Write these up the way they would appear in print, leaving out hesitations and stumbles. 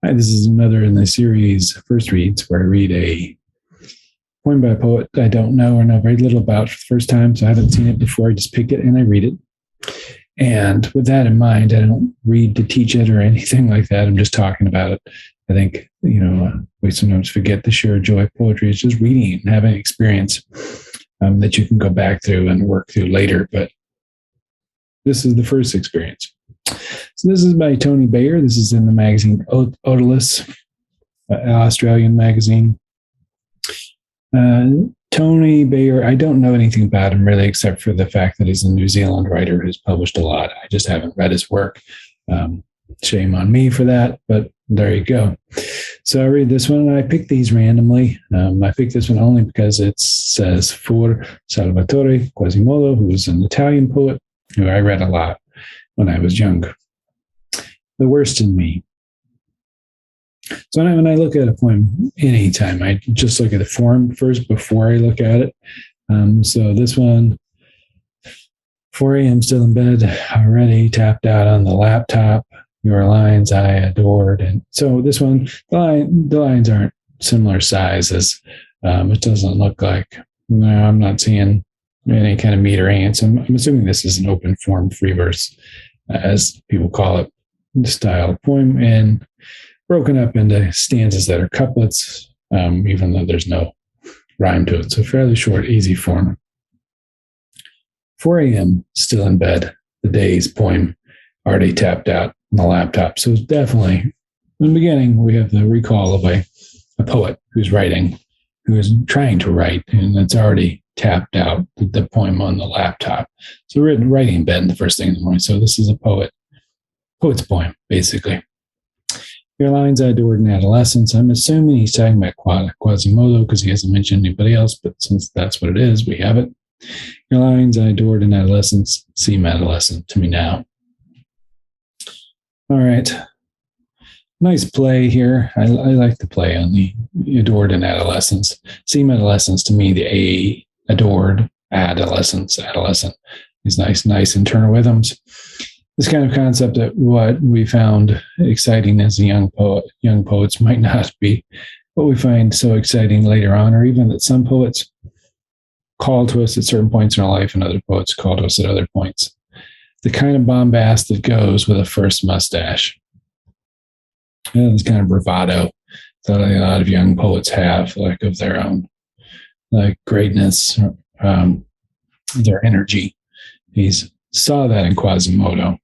Hi, this is another in the series First Reads, where I read a poem by a poet I don't know or know very little about for the first time, so I haven't seen it before. I just pick it and I read it. And with that in mind, I don't read to teach it or anything like that. I'm just talking about it. I think, we sometimes forget the sheer joy of poetry is just reading it and having an experience that you can go back through and work through later. But this is the first experience. So this is by Tony Beyer. This is in the magazine Odalus, Australian magazine. Tony Beyer, I don't know anything about him really, except for the fact that he's a New Zealand writer who's published a lot. I just haven't read his work. Shame on me for that, but there you go. So I read this one, and I picked these randomly. I picked this one only because it says for Salvatore Quasimodo, who was an Italian poet who I read a lot when I was young. The Worst in Me. So when I look at a poem anytime, I just look at the form first before I look at it. So this one, 4 a.m. still in bed, already tapped out on the laptop. Your lines I adored. And so this one, the lines aren't similar sizes. It doesn't look like, no, I'm not seeing any kind of metering. So I'm assuming this is an open form free verse, as people call it, style poem, and broken up into stanzas that are couplets, even though there's no rhyme to it. So fairly short, easy form. 4 a.m. still in bed. The day's poem already tapped out on the laptop. So it's definitely, in the beginning, we have the recall of a poet who's writing, who is trying to write, and it's already tapped out the poem on the laptop. So we're writing in bed in the first thing in the morning. So this is a poet's poem, basically. Your lines I adored in adolescence. I'm assuming he's talking about Quasimodo because he hasn't mentioned anybody else, but since that's what it is, we have it. Your lines I adored in adolescence seem adolescent to me now. All right. Nice play here. I like the play on the adored in adolescence. Seem adolescence to me, the adored adolescent. These nice internal rhythms. This kind of concept that what we found exciting as a young poets might not be what we find so exciting later on, or even that some poets call to us at certain points in our life and other poets call to us at other points. The kind of bombast that goes with a first mustache. And this kind of bravado that a lot of young poets have, like of their own, like greatness, their energy. He's saw that in Quasimodo.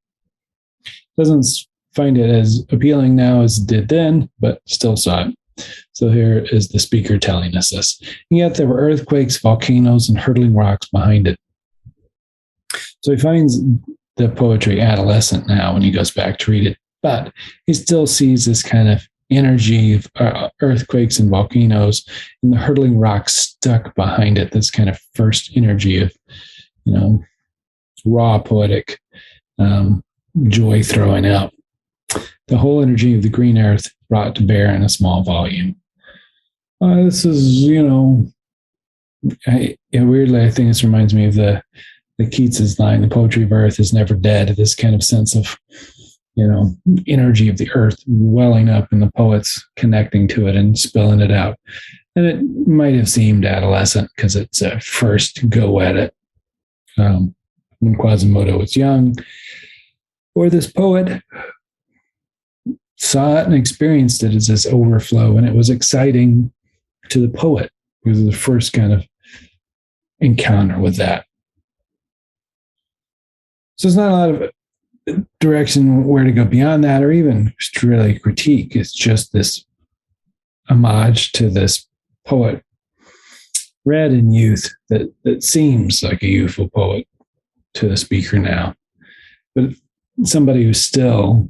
Doesn't find it as appealing now as it did then, but still saw it. So here is the speaker telling us this. And yet there were earthquakes, volcanoes, and hurtling rocks behind it. So he finds the poetry adolescent now when he goes back to read it, but he still sees this kind of energy of earthquakes and volcanoes and the hurtling rocks stuck behind it, this kind of first energy of, raw poetic joy throwing out. The whole energy of the green earth brought to bear in a small volume. This is, weirdly, I think this reminds me of the Keats's line, the poetry of earth is never dead, this kind of sense of, energy of the earth welling up and the poets connecting to it and spilling it out. And it might have seemed adolescent because it's a first go at it when Quasimodo was young, or this poet saw it and experienced it as this overflow, and it was exciting to the poet. It was the first kind of encounter with that. So there's not a lot of direction where to go beyond that, or even just really critique. It's just this homage to this poet read in youth that seems like a youthful poet to the speaker now, but somebody who's still,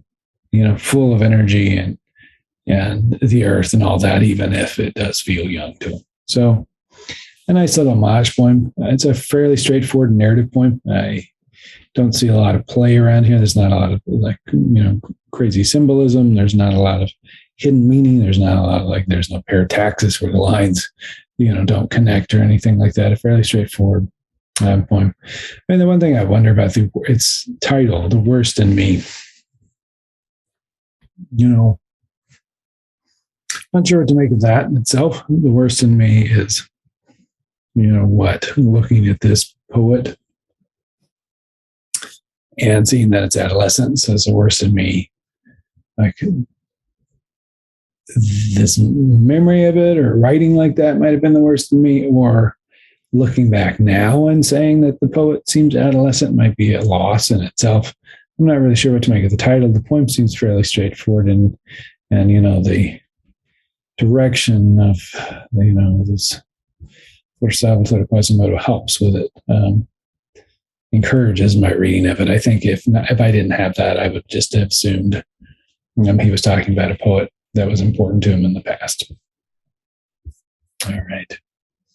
full of energy and the earth and all that, even if it does feel young to him. So a nice little homage poem. It's a fairly straightforward narrative poem. I don't see a lot of play around here. There's not a lot of crazy symbolism. There's not a lot of hidden meaning. There's not a lot of there's no parataxis where the lines, don't connect or anything like that. A fairly straightforward poem. And the one thing I wonder about its title, The Worst in Me. Not sure what to make of that in itself. The worst in me is, looking at this poet and seeing that it's adolescence as the worst in me. Like this memory of it or writing like that might have been the worst in me, or looking back now and saying that the poet seems adolescent might be a loss in itself. I'm not really sure what to make of the title. The poem seems fairly straightforward, and the direction of this for Salvatore Quasimodo helps with it. Encourages my reading of it. I think if I didn't have that, I would just have assumed he was talking about a poet that was important to him in the past. All right.